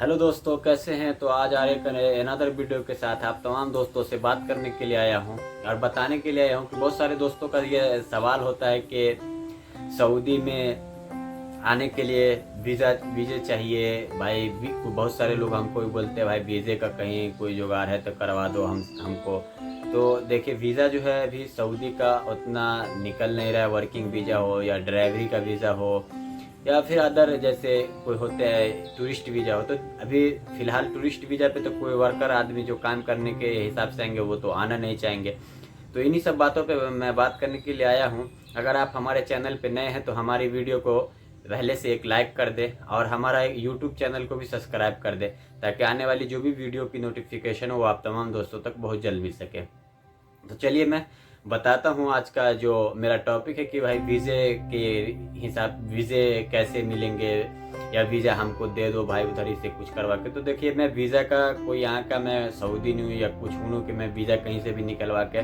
Hello दोस्तों, कैसे हैं। तो आज आ रहे अनदर वीडियो के साथ आप तमाम दोस्तों से बात करने के लिए आया हूं और बताने के लिए आया हूं कि बहुत सारे दोस्तों का ये सवाल होता है कि सऊदी में आने के लिए वीज़े चाहिए भाई। बहुत सारे लोग हमको भी बोलते हैं भाई वीज़े का कहीं कोई जुगाड़ है तो करवा दो हमको। तो देखिए, वीज़ा जो है अभी सऊदी का उतना निकल नहीं रहा है। वर्किंग वीज़ा हो या ड्राइवरी का वीज़ा हो या फिर अदर जैसे कोई होते हैं टूरिस्ट वीज़ा हो, तो अभी फ़िलहाल टूरिस्ट वीज़ा पे तो कोई वर्कर आदमी जो काम करने के हिसाब से आएंगे वो तो आना नहीं चाहेंगे। तो इन्हीं सब बातों पे मैं बात करने के लिए आया हूँ। अगर आप हमारे चैनल पे नए हैं तो हमारी वीडियो को पहले से एक लाइक कर दे और हमारा यूट्यूब चैनल को भी सब्सक्राइब कर दे, ताकि आने वाली जो भी वीडियो की नोटिफिकेशन हो वो आप तमाम दोस्तों तक बहुत जल्द मिल सके। तो चलिए मैं बताता हूँ आज का जो मेरा टॉपिक है कि भाई वीज़े के हिसाब वीज़े कैसे मिलेंगे या वीज़ा हमको दे दो भाई उधर ही से कुछ करवा के। तो देखिए, मैं वीज़ा का कोई यहाँ का मैं सऊदी नहीं हूँ या कुछ हूँ कि मैं वीज़ा कहीं से भी निकलवा के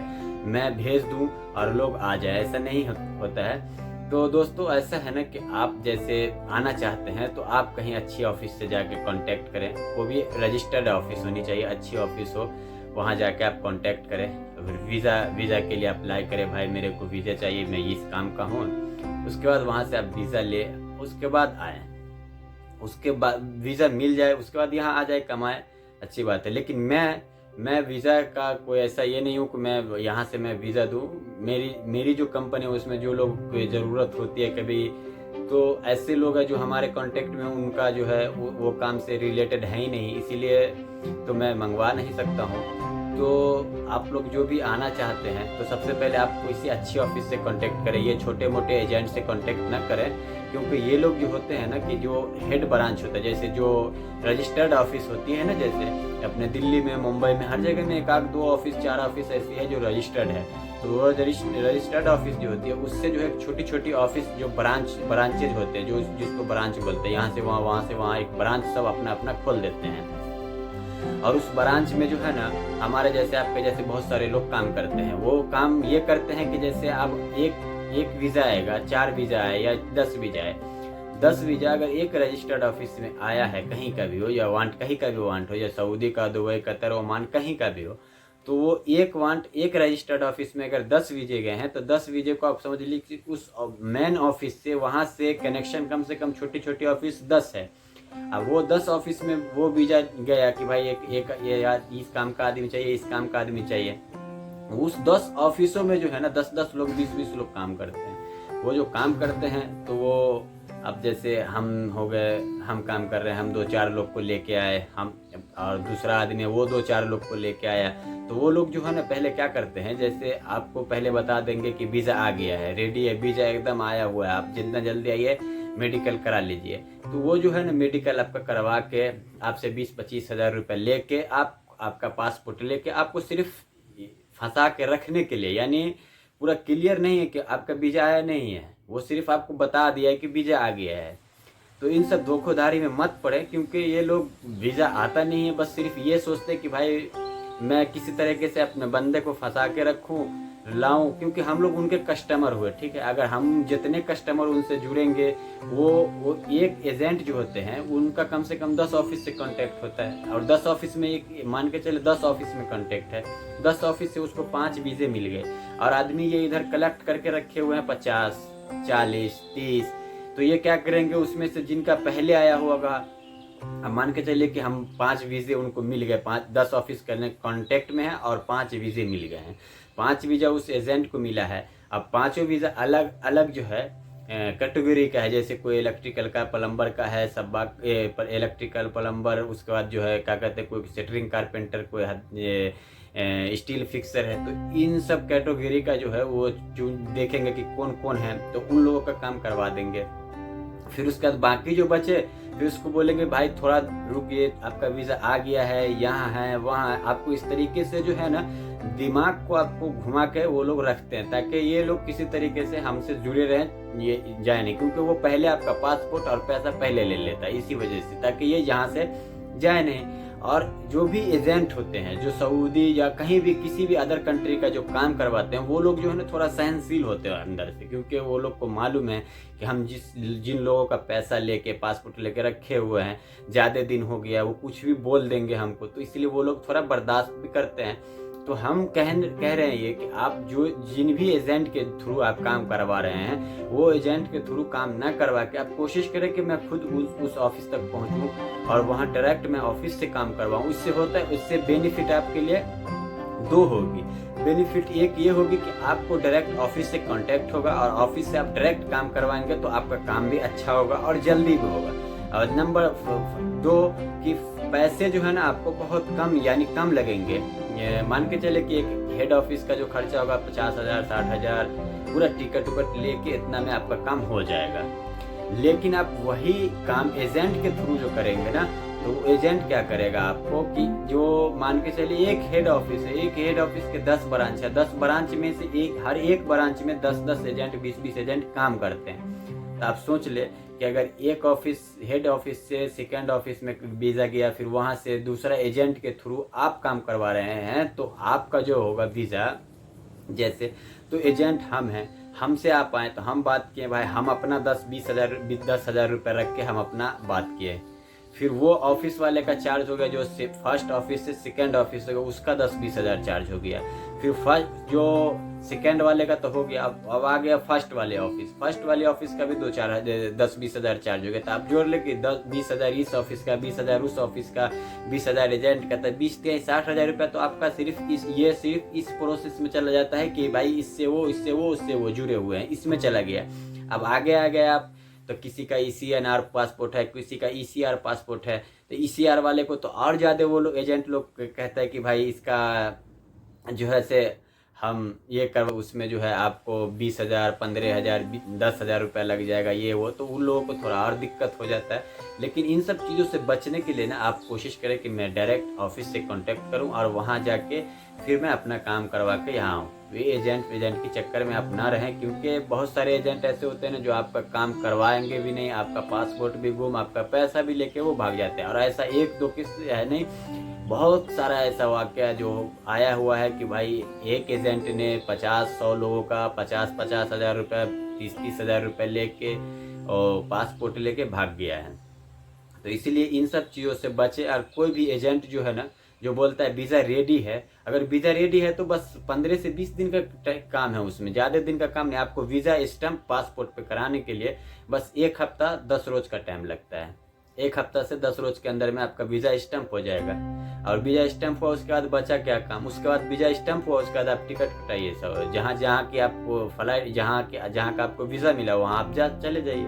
मैं भेज दूँ और लोग आ जाए, ऐसा नहीं होता है। तो दोस्तों, ऐसा है ना कि आप जैसे आना चाहते हैं तो आप कहीं अच्छी ऑफिस से जाके कांटेक्ट करें। वो भी रजिस्टर्ड ऑफिस होनी चाहिए, अच्छी ऑफिस हो, वहाँ जाके आप कांटेक्ट करें। तो फिर वीज़ा के लिए अप्लाई करें, भाई मेरे को वीज़ा चाहिए, मैं इस काम का हूँ। उसके बाद वहाँ से आप वीज़ा ले, उसके बाद आए, उसके बाद वीज़ा मिल जाए, उसके बाद यहाँ आ जाए, कमाए, अच्छी बात है। लेकिन मैं वीज़ा का कोई ऐसा ये नहीं हूँ कि मैं यहाँ से मैं वीज़ा दूँ। मेरी जो कंपनी है उसमें जो लोग को ज़रूरत होती है कभी, तो ऐसे लोग हैं जो हमारे कांटेक्ट में, उनका जो है वो काम से रिलेटेड है ही नहीं, इसीलिए तो मैं मंगवा नहीं सकता हूँ। तो आप लोग जो भी आना चाहते हैं तो सबसे पहले आप किसी अच्छी ऑफिस से कांटेक्ट करें, ये छोटे मोटे एजेंट से कांटेक्ट ना करें। क्योंकि ये लोग जो होते हैं ना कि जो हेड ब्रांच होता है, जैसे जो रजिस्टर्ड ऑफिस होती है ना, जैसे अपने दिल्ली में, मुंबई में, हर जगह में एक आध दो ऑफिस, 4 ऑफिस ऐसी है जो रजिस्टर्ड है। तो वो रजिस्टर्ड ऑफिस जो होती है उससे जो है छोटी छोटी ऑफिस जो ब्रांचेज होते हैं, जो जिसको ब्रांच बोलते हैं, यहाँ से वहाँ, वहाँ से वहाँ, एक ब्रांच सब अपना अपना खोल देते हैं। और उस ब्रांच में जो है ना, हमारे जैसे आपके जैसे बहुत सारे लोग काम करते हैं। वो काम ये करते हैं कि जैसे अब एक वीज़ा आएगा, 4 वीज़ा आए या 10 वीज़ा आए, 10 वीज़ा अगर एक रजिस्टर्ड ऑफिस में आया है, कहीं का भी हो, या वांट कहीं का भी वांट हो, या सऊदी का, दुबई, कतर, ओमान, कहीं का भी हो, तो वो एक वांट एक रजिस्टर्ड ऑफिस में अगर 10 वीज़े गए हैं तो 10 वीज़े को आप समझ लीजिए कि उस मेन ऑफिस से, वहाँ से कनेक्शन कम से कम छोटी छोटी ऑफिस 10 है। अब वो 10 ऑफिस में वो वीज़ा गया कि भाई ये यार इस काम का आदमी चाहिए, इस काम का आदमी चाहिए। उस 10 ऑफिसों में जो है ना 10-10 लोग, 20-20 लोग काम करते हैं। वो जो काम करते हैं तो वो, अब जैसे हम हो गए, हम काम कर रहे हैं, हम 2-4 लोग को लेके आए, हम और दूसरा आदमी है वो 2-4 लोग को लेके आया। तो वो लोग जो है ना पहले क्या करते हैं, जैसे आपको पहले बता देंगे कि वीज़ा आ गया है, रेडी है, वीज़ा एकदम आया हुआ है, आप जितना जल्दी आइए मेडिकल करा लीजिए। तो वो जो है ना मेडिकल आपका करवा के आपसे 20-25 हज़ार रुपये लेके, आपका पासपोर्ट लेके, आपको सिर्फ फंसा के रखने के लिए, यानी पूरा क्लियर नहीं है कि आपका वीज़ा आया नहीं है, वो सिर्फ आपको बता दिया है कि वीज़ा आ गया है। तो इन सब धोखाधड़ी में मत पड़े, क्योंकि ये लोग वीज़ा आता नहीं है, बस सिर्फ ये सोचते कि भाई मैं किसी तरीके से अपने बंदे को फंसा के रखूं, लाऊं, क्योंकि हम लोग उनके कस्टमर हुए, ठीक है। अगर हम जितने कस्टमर उनसे जुड़ेंगे, वो एक एजेंट जो होते हैं उनका कम से कम 10 ऑफिस से कांटेक्ट होता है, और 10 ऑफिस में, एक मान के चले 10 ऑफिस में कांटेक्ट है, 10 ऑफिस से उसको 5 वीज़े मिल गए, और आदमी ये इधर कलेक्ट करके रखे हुए हैं 50, 40, 30। तो ये क्या करेंगे, उसमें से जिनका पहले आया होगा, अब मान के चलिए कि हम 5 वीज़े उनको मिल गए, 10 ऑफिस करने कांटेक्ट में है और 5 वीज़े मिल गए हैं, 5 वीज़ा उस एजेंट को मिला है। अब पांचों वीज़ा अलग अलग जो है कैटेगरी का है, जैसे कोई इलेक्ट्रिकल का, प्लम्बर का है, सब इलेक्ट्रिकल, प्लम्बर, उसके बाद जो है क्या कहते हैं, कोई सेटरिंग कारपेंटर, कोई स्टील फिक्सर है। तो इन सब कैटेगरी का जो है वो देखेंगे कि कौन कौन है, तो उन लोगों का काम करवा देंगे। फिर उसके बाद बाकी जो बचे, फिर उसको बोलेंगे भाई थोड़ा रुकिए, आपका वीज़ा आ गया है, यहाँ है, वहाँ है। आपको इस तरीके से जो है ना दिमाग को आपको घुमा के वो लोग रखते हैं, ताकि ये लोग किसी तरीके से हमसे जुड़े रहें, ये जाए नहीं, क्योंकि वो पहले आपका पासपोर्ट और पैसा पहले ले लेता है, इसी वजह से, ताकि ये यहाँ से जाए नहीं। और जो भी एजेंट होते हैं जो सऊदी या कहीं भी किसी भी अदर कंट्री का जो काम करवाते हैं, वो लोग जो है ना थोड़ा सहनशील होते हैं अंदर से, क्योंकि वो लोग को मालूम है कि हम जिन लोगों का पैसा लेके पासपोर्ट लेके रखे हुए हैं, ज़्यादा दिन हो गया, वो कुछ भी बोल देंगे हमको, तो इसलिए वो लोग थोड़ा बर्दाश्त भी करते हैं। तो हम कह रहे हैं ये कि आप जिन भी एजेंट के थ्रू आप काम करवा रहे हैं, वो एजेंट के थ्रू काम ना करवा के आप कोशिश करें कि मैं खुद उस ऑफिस तक पहुंचूं और वहां डायरेक्ट मैं ऑफिस से काम करवाऊं। इससे होता है, इससे बेनिफिट आपके लिए दो होगी। बेनिफिट एक ये होगी कि आपको डायरेक्ट ऑफिस से कांटेक्ट होगा और ऑफिस से आप डायरेक्ट काम करवाएंगे तो आपका काम भी अच्छा होगा और जल्दी भी होगा। और नंबर 2 कि पैसे जो है ना आपको बहुत कम यानी कम लगेंगे। मान के चले कि एक हेड ऑफिस का जो खर्चा होगा 50,000 60,000, पूरा टिकट उकट लेके इतना में आपका काम हो जाएगा। लेकिन आप वही काम एजेंट के थ्रू जो करेंगे ना, तो एजेंट क्या करेगा आपको कि जो मान के चलिए एक हेड ऑफिस है, एक हेड ऑफिस के 10 ब्रांच है, 10 ब्रांच में से हर एक ब्रांच में 10-10 एजेंट 20-20 एजेंट काम करते हैं। तो आप सोच ले कि अगर एक ऑफिस हेड ऑफिस से सेकंड ऑफिस में भेजा गया, फिर वहां से दूसरा एजेंट के थ्रू आप काम करवा रहे हैं, तो आपका जो होगा वीज़ा जैसे, तो एजेंट हम हैं, हमसे आप आए तो हम बात किए भाई, हम अपना 10,000 रुपये रख के हम अपना बात किए। फिर वो ऑफिस वाले का चार्ज हो गया, जो फर्स्ट ऑफिस से सेकंड ऑफिस होगा उसका 10-20 हज़ार चार्ज हो गया। फिर फर्स्ट जो सेकंड वाले का तो हो गया, अब आ गया फर्स्ट वाले ऑफिस का भी 10-20 हज़ार चार्ज हो गया। तो आप जोड़ ले कि 10-20 हज़ार इस ऑफिस का, 20 हज़ार उस ऑफिस का, 20 हज़ार एजेंट का, तो 20-60 हज़ार रुपया तो आपका सिर्फ इस प्रोसेस में चला जाता है कि भाई इससे वो जुड़े हुए हैं, इसमें चला गया। अब आगे आ गए आप, तो किसी का ECNR पासपोर्ट है, किसी का ECR पासपोर्ट है, तो ECR वाले को तो और ज़्यादा वो लोग एजेंट लोग कहता है कि भाई इसका जो है से हम ये कर, उसमें जो है आपको 20 हज़ार 15 हज़ार 10 हज़ार रुपया लग जाएगा, ये वो, तो उन लोगों को थोड़ा और दिक्कत हो जाता है। लेकिन इन सब चीज़ों से बचने के लिए ना आप कोशिश करें कि मैं डायरेक्ट ऑफिस से कांटेक्ट करूं और वहां जाके फिर मैं अपना काम करवा के यहाँ आऊँ। वे एजेंट के चक्कर में आप ना रहें, क्योंकि बहुत सारे एजेंट ऐसे होते हैं ना जो आपका काम करवाएंगे भी नहीं, आपका पासपोर्ट भी गुम, आपका पैसा भी लेके वो भाग जाते हैं। और ऐसा 1-2 किस्से है नहीं, बहुत सारा ऐसा वाकया जो आया हुआ है कि भाई एक एजेंट ने 50-100 लोगों का 50-50 हज़ार रुपये 30-30 हज़ार रुपये लेके और पासपोर्ट लेके भाग गया है। तो इसीलिए इन सब चीज़ों से बचे। और कोई भी एजेंट जो है ना जो बोलता है वीज़ा रेडी है, अगर वीज़ा रेडी है तो बस 15 से 20 दिन का काम है, उसमें ज़्यादा दिन का काम नहीं। आपको वीज़ा स्टैंप पासपोर्ट पे कराने के लिए बस 1 हफ्ता 10 रोज का टाइम लगता है। 1 हफ्ता से 10 रोज के अंदर में आपका वीज़ा स्टैंप हो जाएगा। और वीज़ा स्टैंप हुआ उसके बाद बचा क्या काम, उसके बाद वीज़ा स्टैंप हुआ उसके बाद आप टिकट कटाइए, सब जहाँ की आपको फ्लाइट जहाँ का आपको वीज़ा मिला वहाँ आप चले जाइए।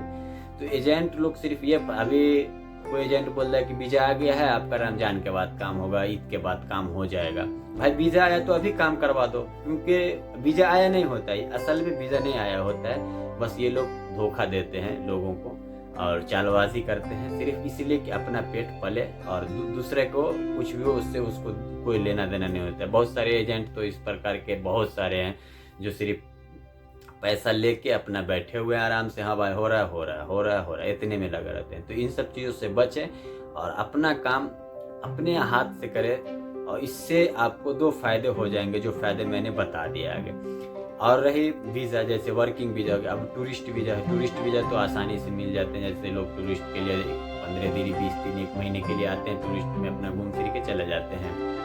तो एजेंट लोग सिर्फ ये, अभी कोई एजेंट बोल रहा है कि वीज़ा आ गया है, आपका रमजान के बाद काम होगा, ईद के बाद काम हो जाएगा। भाई वीज़ा आया तो अभी काम करवा दो, क्योंकि वीज़ा आया नहीं होता है, असल में वीज़ा नहीं आया होता है, बस ये लोग धोखा देते हैं लोगों को और चालबाजी करते हैं सिर्फ इसलिए कि अपना पेट पले और दूसरे को कुछ भी हो उससे उसको कोई लेना देना नहीं होता है। बहुत सारे एजेंट तो इस प्रकार के बहुत सारे हैं जो सिर्फ पैसा लेके अपना बैठे हुए हैं आराम से, हाँ भाई हो रहा है इतने में लगे रहते हैं। तो इन सब चीज़ों से बचें और अपना काम अपने हाथ से करें, और इससे आपको 2 फायदे हो जाएंगे जो फायदे मैंने बता दिए आगे। और रही वीज़ा, जैसे वर्किंग वीज़ा हो गया, अब टूरिस्ट वीज़ा है, टूरिस्ट वीज़ा तो आसानी से मिल जाते हैं। जैसे लोग टूरिस्ट के लिए 15 दिन 20 दिन 1 महीने के लिए आते हैं, टूरिस्ट में अपना घूम फिर के चले जाते हैं।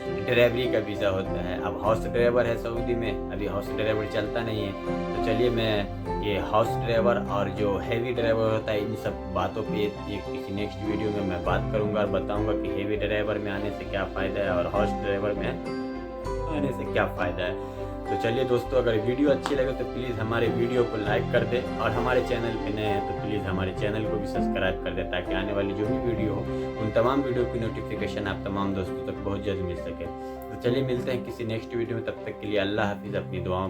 ड्राइवरी का वीज़ा होता है, अब हाउस ड्राइवर है सऊदी में, अभी हाउस ड्राइवर चलता नहीं है, तो चलिए मैं ये हाउस ड्राइवर और जो हैवी ड्राइवर होता है इन सब बातों पे एक किसी नेक्स्ट वीडियो में मैं बात करूंगा और बताऊंगा कि हैवी ड्राइवर में आने से क्या फ़ायदा है और हाउस ड्राइवर में आने से क्या फ़ायदा है। तो चलिए दोस्तों, अगर वीडियो अच्छी लगे तो प्लीज़ हमारे वीडियो को लाइक कर दें, और हमारे चैनल पे नए हैं तो प्लीज़ हमारे चैनल को भी सब्सक्राइब कर दें, ताकि आने वाली जो भी वीडियो हो उन तमाम वीडियो की नोटिफिकेशन आप तमाम दोस्तों तक बहुत जल्द मिल सके। तो चलिए मिलते हैं किसी नेक्स्ट वीडियो में, तब तक के लिए अल्लाह हाफिज़, अपनी दुआओं